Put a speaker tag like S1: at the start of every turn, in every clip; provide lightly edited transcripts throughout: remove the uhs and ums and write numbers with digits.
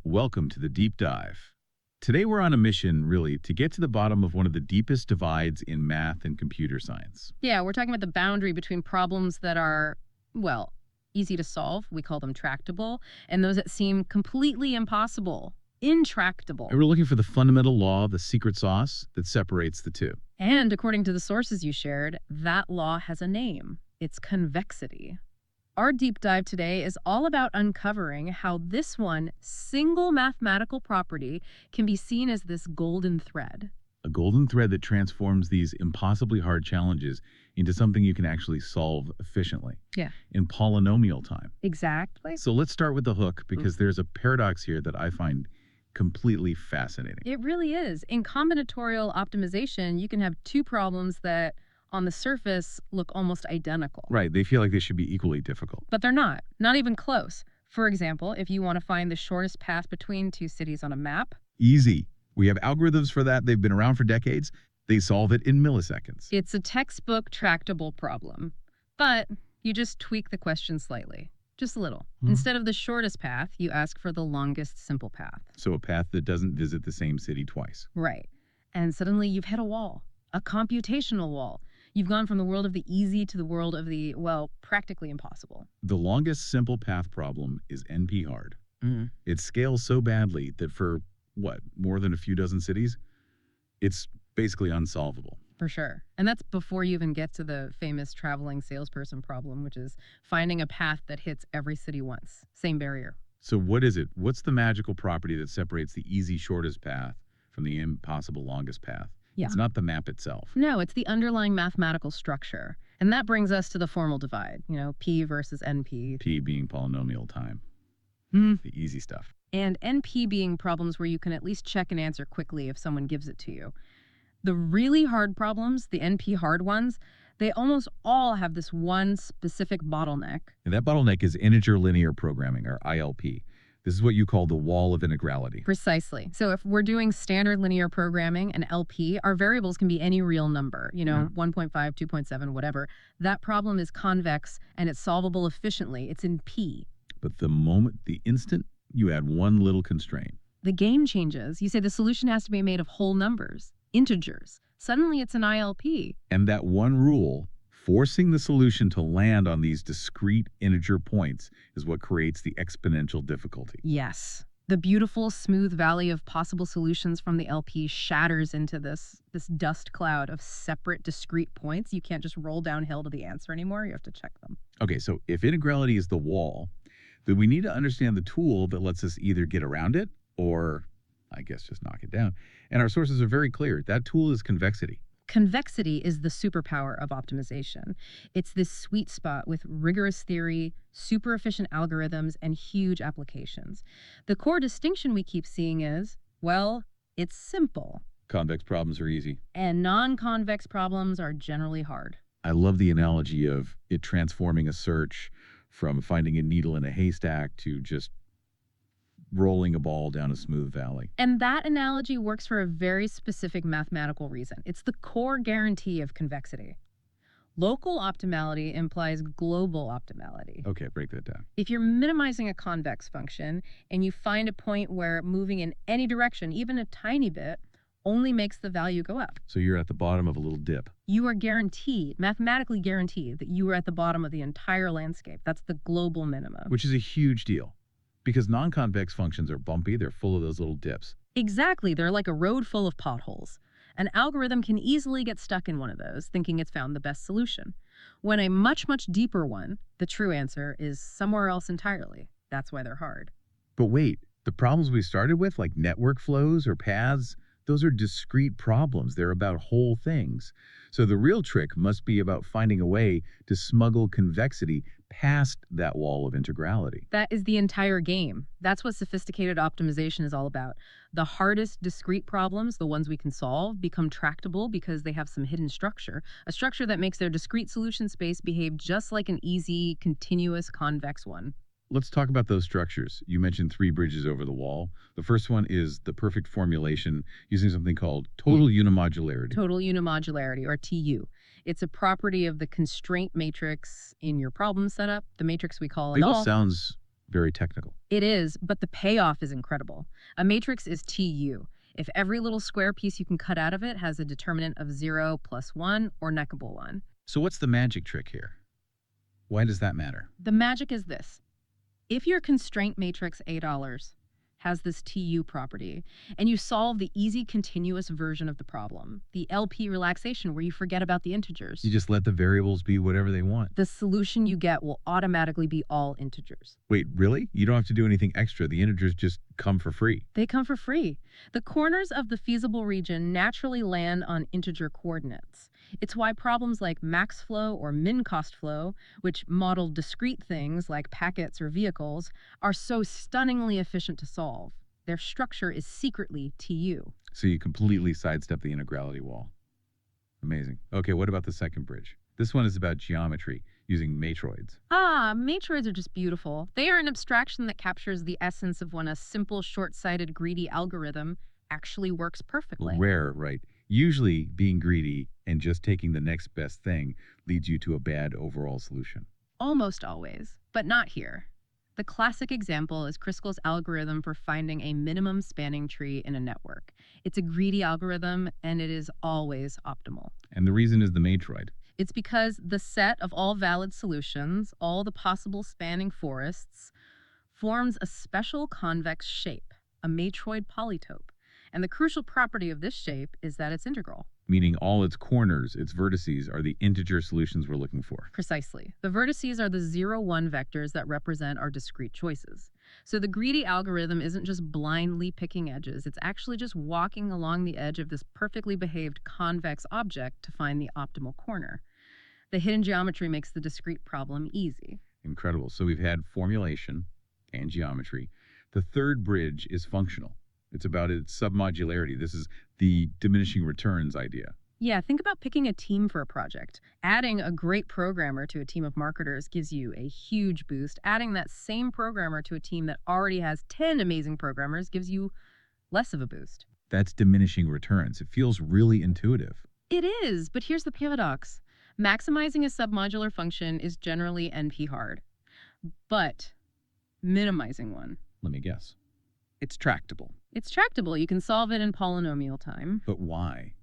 S1: Welcome to the Deep Dive. Today we're on a mission, really, to get to the bottom of one of the deepest divides in math and computer science.
S2: Yeah, we're talking about the boundary between problems that are, well, easy to solve, we call them tractable, and those that seem completely impossible, intractable.
S1: And we're looking for the fundamental law, the secret sauce that separates the two.
S2: And according to the sources you shared, that law has a name. It's convexity. Our deep dive today is all about uncovering how this one single mathematical property can be seen as this golden thread.
S1: A golden thread that transforms these impossibly hard challenges into something you can actually solve efficiently.
S2: Yeah.
S1: In polynomial time.
S2: Exactly.
S1: So let's start with the hook, because there's a paradox here that I find completely fascinating.
S2: It really is. In combinatorial optimization, you can have two problems that on the surface look almost identical.
S1: Right, they feel like they should be equally difficult.
S2: But they're not even close. For example, if you want to find the shortest path between two cities on a map,
S1: Easy. We have algorithms for that. They've been around for decades. They solve it in milliseconds.
S2: it's a textbook tractable problem. But you just tweak the question slightly, just a little. Instead of the shortest path, you ask for the longest simple path.
S1: So a path that doesn't visit the same city twice.
S2: Right. And suddenly you've hit a wall, a computational wall. You've gone from the world of the easy to the world of the, well, practically impossible.
S1: The longest simple path problem is NP hard. It scales so badly that for, more than a few dozen cities, it's basically unsolvable.
S2: For sure. And that's before you even get to the famous traveling salesperson problem, which is finding a path that hits every city once. Same barrier.
S1: So what is it? What's the magical property that separates the easy shortest path from the impossible longest path?
S2: Yeah.
S1: It's not the map itself.
S2: No, it's the underlying mathematical structure. And that brings us to the formal divide, P versus NP.
S1: P being polynomial time. The easy stuff.
S2: And NP being problems where you can at least check and answer quickly if someone gives it to you. The really hard problems, the NP hard ones, they almost all have this one specific bottleneck.
S1: And that bottleneck is integer linear programming, or ILP. This is what you call the wall of inequality.
S2: Precisely. So if we're doing standard linear programming and LP, our variables can be any real number, 1.5, 2.7, whatever. That problem is convex and it's solvable efficiently. It's in P.
S1: But the instant you add one little constraint,
S2: The game changes. You say the solution has to be made of whole numbers, integers. Suddenly it's an ILP.
S1: and that one rule, forcing the solution to land on these discrete integer points, is what creates the exponential difficulty.
S2: Yes. The beautiful, smooth valley of possible solutions from the LP shatters into this dust cloud of separate, discrete points. You can't just roll downhill to the answer anymore. You have to check them.
S1: Okay, so if inequality is the wall, then we need to understand the tool that lets us either get around it or, I guess, just knock it down. And our sources are very clear. That tool is convexity.
S2: Convexity is the superpower of optimization. It's this sweet spot with rigorous theory, super efficient algorithms, and huge applications. The core distinction we keep seeing is, well, it's simple,
S1: Convex problems are easy.
S2: and non-convex problems are generally hard.
S1: I love the analogy of it transforming a search from finding a needle in a haystack to just rolling a ball down a smooth valley.
S2: And that analogy works for a very specific mathematical reason. It's the core guarantee of convexity. Local optimality implies global optimality.
S1: Okay, break that down.
S2: If you're minimizing a convex function and you find a point where moving in any direction, even a tiny bit, only makes the value go up,
S1: So you're at the bottom of a little dip.
S2: you are guaranteed, mathematically guaranteed, that you are at the bottom of the entire landscape. That's the global minimum.
S1: Which is a huge deal, because non-convex functions are bumpy. They're full of those little dips.
S2: Exactly. They're like a road full of potholes. An algorithm can easily get stuck in one of those, thinking it's found the best solution. When a much, much deeper one, the true answer is somewhere else entirely. That's why they're hard.
S1: But wait, the problems we started with, like network flows or paths, those are discrete problems. They're about whole things. So the real trick must be about finding a way to smuggle convexity past that wall of integrality.
S2: That is the entire game. That's what sophisticated optimization is all about. The hardest discrete problems, the ones we can solve, become tractable because they have some hidden structure, a structure that makes their discrete solution space behave just like an easy, continuous, convex one.
S1: Let's talk about those structures. You mentioned three bridges over the wall. The first one is the perfect formulation using something called total unimodularity.
S2: Total unimodularity, or TU. It's a property of the constraint matrix in your problem setup, the matrix we call
S1: It all
S2: null.
S1: sounds Very technical.
S2: It is, but the payoff is incredible. A matrix is TU. If every little square piece you can cut out of it has a determinant of 0 plus 1 or neckable 1.
S1: So what's the magic trick here? Why does that matter?
S2: The magic is this. If your constraint matrix $8 has this TU property, and you solve the easy continuous version of the problem, the LP relaxation where you forget about the integers,
S1: You just let the variables be whatever they want.
S2: the solution you get will automatically be all integers.
S1: Wait, really? You don't have to do anything extra. The integers just come for free.
S2: They come for free. The corners of the feasible region naturally land on integer coordinates. It's why problems like max flow or min cost flow, which model discrete things like packets or vehicles, are so stunningly efficient to solve. Their structure is secretly TU.
S1: So you completely sidestep the integrality wall. Amazing. Okay, what about the second bridge? This one is about geometry using matroids.
S2: Matroids are just beautiful. They are an abstraction that captures the essence of when a simple, short-sighted, greedy algorithm actually works perfectly.
S1: Rare, right? Usually being greedy and just taking the next best thing leads you to a bad overall solution.
S2: Almost always, but not here. The classic example is Kruskal's algorithm for finding a minimum spanning tree in a network. It's a greedy algorithm, and it is always optimal.
S1: And the reason is the matroid.
S2: It's because the set of all valid solutions, all the possible spanning forests, forms a special convex shape, a matroid polytope. And the crucial property of this shape is that it's integral.
S1: Meaning all its corners, its vertices, are the integer solutions we're looking for.
S2: Precisely. The vertices are the 0, 1 vectors that represent our discrete choices. So the greedy algorithm isn't just blindly picking edges, it's actually just walking along the edge of this perfectly behaved convex object to find the optimal corner. The hidden geometry makes the discrete problem easy.
S1: Incredible. So we've had formulation and geometry. The third bridge is functional. It's about its submodularity. This is the diminishing returns idea.
S2: Yeah, think about picking a team for a project. Adding a great programmer to a team of marketers gives you a huge boost. Adding that same programmer to a team that already has 10 amazing programmers gives you less of a boost.
S1: That's diminishing returns. It feels really intuitive.
S2: It is, but here's the paradox. Maximizing a submodular function is generally NP hard, but minimizing one,
S1: Let me guess. It's tractable.
S2: it's tractable. You can solve it in polynomial time.
S1: But why?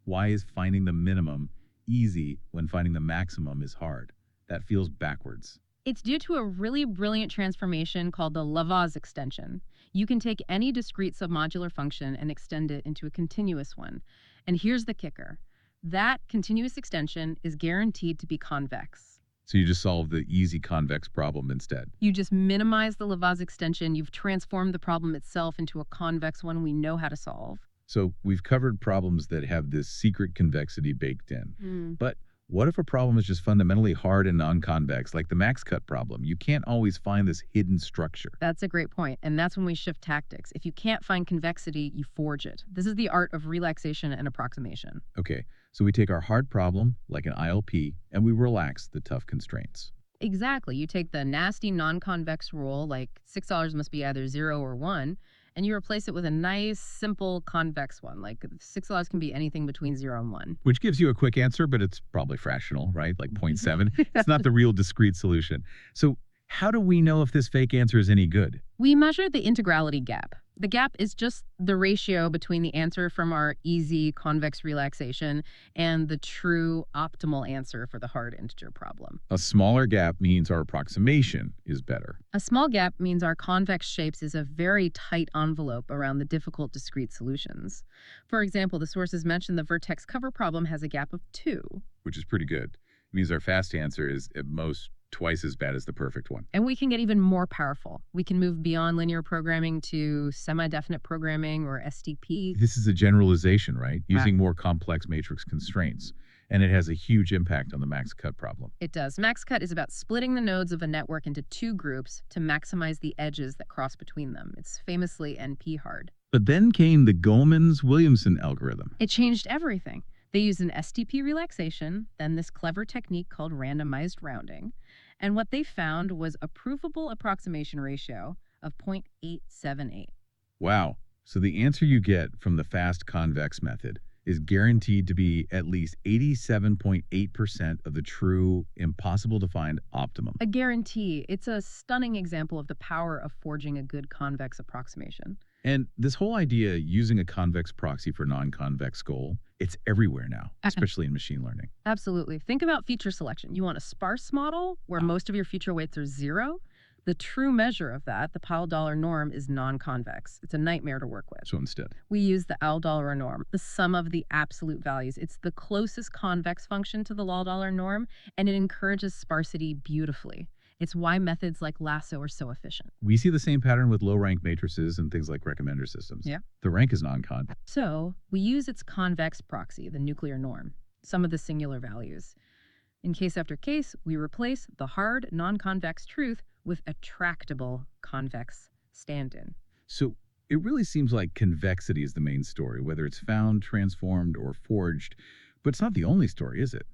S1: Why is finding the minimum easy when finding the maximum is hard? That feels backwards.
S2: It's due to a really brilliant transformation called the Laveaux extension. You can take any discrete submodular function and extend it into a continuous one. And here's the kicker. That continuous extension is guaranteed to be convex.
S1: So you just solve the easy convex problem instead.
S2: You just minimize the Laveaux extension. You've transformed the problem itself into a convex one we know how to solve.
S1: So we've covered problems that have this secret convexity baked in. But what if a problem is just fundamentally hard and non-convex, like the max cut problem? You can't always find this hidden structure.
S2: That's a great point, and that's when we shift tactics. If you can't find convexity, you forge it. This is the art of relaxation and approximation.
S1: Okay, so we take our hard problem, like an ILP, and we relax the tough constraints.
S2: Exactly. You take the nasty non-convex rule, like $6 must be either 0 or 1, and you replace it with a nice, simple convex one, like $6 can be anything between 0 and 1.
S1: Which gives you a quick answer, but it's probably fractional, right? Like 0.7. It's not the real discrete solution. So how do we know if this fake answer is any good?
S2: We measure the integrality gap. The gap is just the ratio between the answer from our easy convex relaxation and the true optimal answer for the hard integer problem.
S1: A smaller gap means our approximation is better.
S2: A small gap means our convex shapes is a very tight envelope around the difficult discrete solutions. For example, the sources mentioned the vertex cover problem has a gap of 2.
S1: Which is pretty good. It means our fast answer is at most twice as bad as the perfect one.
S2: And we can get even more powerful. We can move beyond linear programming to semi-definite programming or SDP.
S1: This is a generalization, right? Using more complex matrix constraints. And it has a huge impact on the max cut problem.
S2: It does. Max cut is about splitting the nodes of a network into 2 groups to maximize the edges that cross between them. It's famously NP hard.
S1: But then came the Goemans-Williamson algorithm.
S2: It changed everything. They used an SDP relaxation, then this clever technique called randomized rounding. And what they found was a provable approximation ratio of 0.878.
S1: Wow. So the answer you get from the fast convex method is guaranteed to be at least 87.8% of the true, impossible to find optimum.
S2: A guarantee. It's a stunning example of the power of forging a good convex approximation.
S1: And this whole idea using a convex proxy for non-convex goal, it's everywhere now, especially in machine learning.
S2: Absolutely. Think about feature selection. You want a sparse model where most of your feature weights are zero? The true measure of that, the Powell-Dollar norm, is non-convex. It's a nightmare to work with.
S1: So instead,
S2: We use the L-Dollar norm, the sum of the absolute values. It's the closest convex function to the L-Dollar norm, and it encourages sparsity beautifully. It's why methods like lasso are so efficient.
S1: we see the same pattern with low-rank matrices and things like recommender systems.
S2: Yeah.
S1: The rank is non-convex.
S2: So we use its convex proxy, the nuclear norm, some of the singular values. In case after case, we replace the hard, non-convex truth with a tractable convex stand-in.
S1: So it really seems like convexity is the main story, whether it's found, transformed, or forged. But it's not the only story, is it?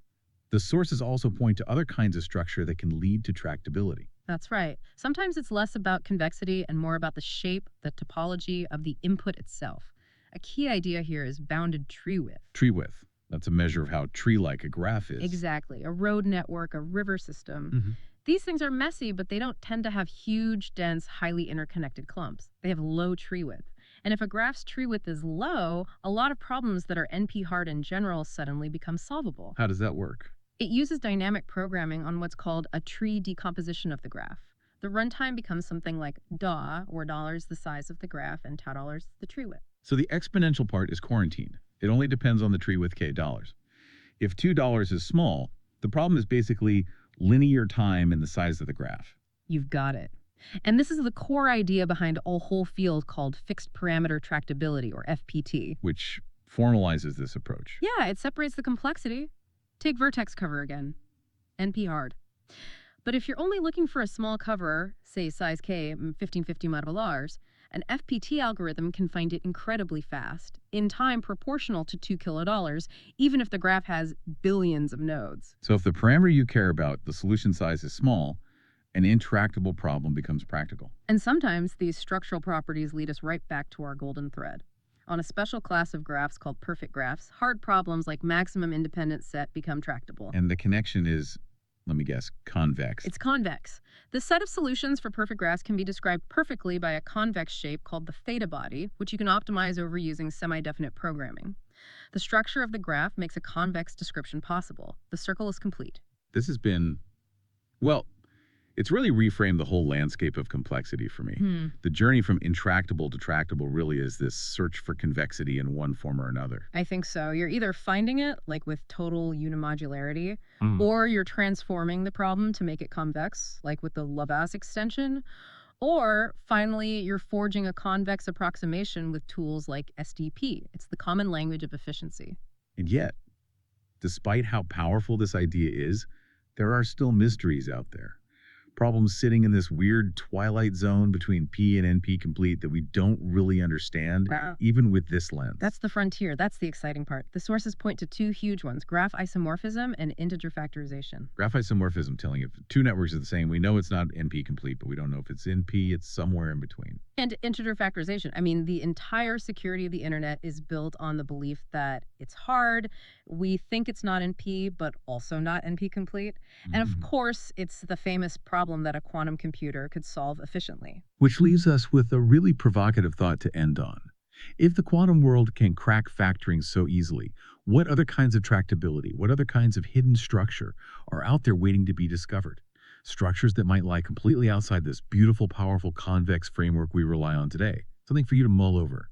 S1: The sources also point to other kinds of structure that can lead to tractability.
S2: That's right. Sometimes it's less about convexity and more about the shape, the topology of the input itself. A key idea here is bounded tree width.
S1: Tree width. That's a measure of how tree-like a graph is.
S2: Exactly. A road network, a river system.
S1: Mhm.
S2: These things are messy, but they don't tend to have huge, dense, highly interconnected clumps. They have low tree width. And if a graph's tree width is low, a lot of problems that are NP hard in general suddenly become solvable.
S1: How does that work?
S2: It uses dynamic programming on what's called a tree decomposition of the graph. The runtime becomes something like DAW, where $is the size of the graph and $is the tree width.
S1: So the exponential part is quarantined. It only depends on the tree width k dollars. If $2 is small, the problem is basically linear time in the size of the graph.
S2: You've got it. And this is the core idea behind a whole field called fixed parameter tractability, or FPT.
S1: Which formalizes this approach.
S2: Yeah, it separates the complexity. Take vertex cover again. NP hard. But if you're only looking for a small cover, say size K, 1550 modelars, an FPT algorithm can find it incredibly fast, in time proportional to $2 even if the graph has billions of nodes.
S1: So if the parameter you care about, the solution size is small, an intractable problem becomes practical.
S2: And sometimes these structural properties lead us right back to our golden thread. On a special class of graphs called perfect graphs, hard problems like maximum independent set become tractable.
S1: And the connection is, let me guess, convex.
S2: It's convex. The set of solutions for perfect graphs can be described perfectly by a convex shape called the theta body, which you can optimize over using semi-definite programming. The structure of the graph makes a convex description possible. The circle is complete.
S1: This has been, well, it's really reframed the whole landscape of complexity for me. The journey from intractable to tractable really is this search for convexity in one form or another.
S2: I think so. You're either finding it, like with total unimodularity, or you're transforming the problem to make it convex, like with the Laplace extension, or finally, you're forging a convex approximation with tools like SDP. It's the common language of efficiency.
S1: And yet, despite how powerful this idea is, there are still mysteries out there. Problems sitting in this weird twilight zone between P and NP complete that we don't really understand, even with this lens.
S2: That's the frontier. That's the exciting part. The sources point to two huge ones, graph isomorphism and integer factorization.
S1: Graph isomorphism telling if two networks are the same, we know it's not NP complete, but we don't know if it's NP, it's somewhere in between.
S2: And integer factorization. I mean, the entire security of the internet is built on the belief that it's hard. We think it's not NP, but also not NP complete. And of course, it's the famous problem that a quantum computer could solve efficiently.
S1: Which leaves us with a really provocative thought to end on. If the quantum world can crack factoring so easily, what other kinds of tractability, what other kinds of hidden structure are out there waiting to be discovered? Structures that might lie completely outside this beautiful, powerful, convex framework we rely on today. Something for you to mull over.